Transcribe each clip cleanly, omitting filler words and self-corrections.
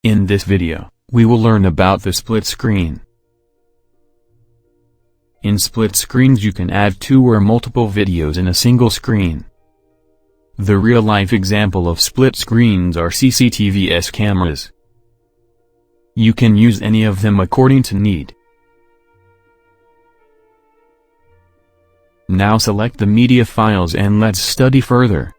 In this video, we will learn about the split screen. In split screens you can add two or multiple videos in a single screen. The real-life example of split screens are CCTV's cameras. You can use any of them according to need. Now select the media files and let's study further.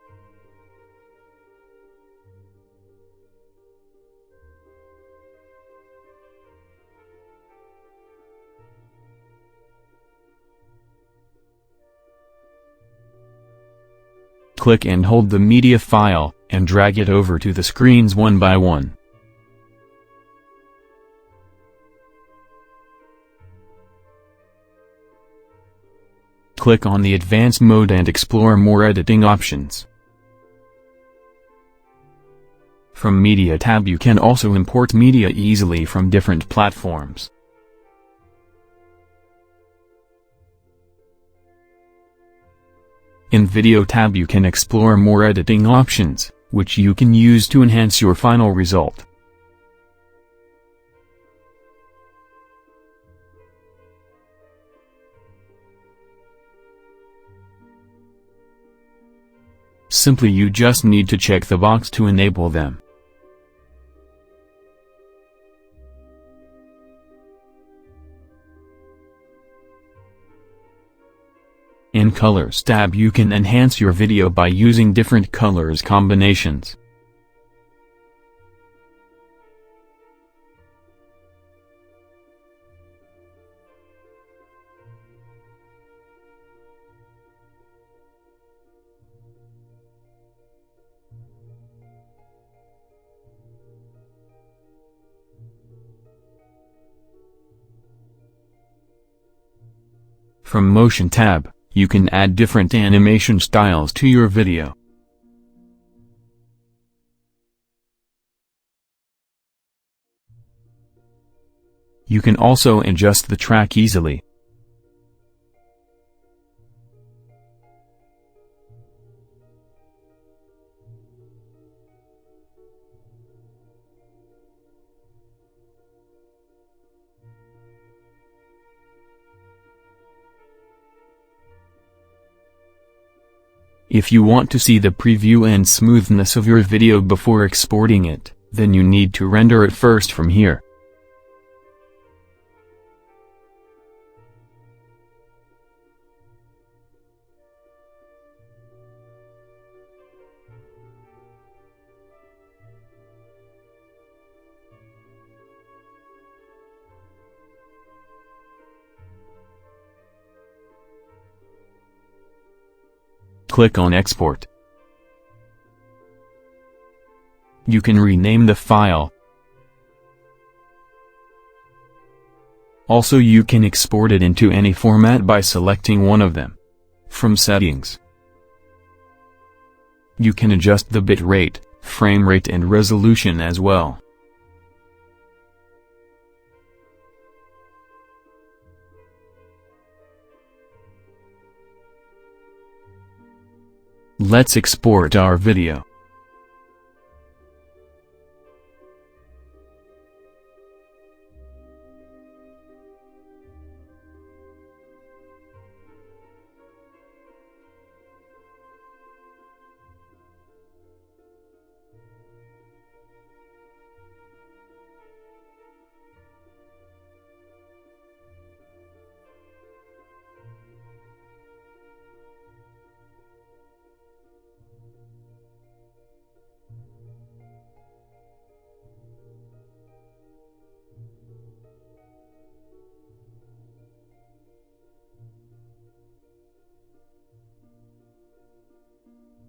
Click and hold the media file, and drag it over to the screens one by one. Click on the Advanced mode and explore more editing options. From Media tab you can also import media easily from different platforms. In Video tab you can explore more editing options, which you can use to enhance your final result. Simply you just need to check the box to enable them. In Colors tab you can enhance your video by using different colors combinations. From Motion tab, you can add different animation styles to your video. You can also adjust the track easily. If you want to see the preview and smoothness of your video before exporting it, then you need to render it first from here. Click on Export. You can rename the file. Also you can export it into any format by selecting one of them. From Settings, you can adjust the bit rate, frame rate and resolution as well. Let's export our video.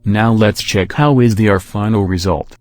Now let's check how is our final result.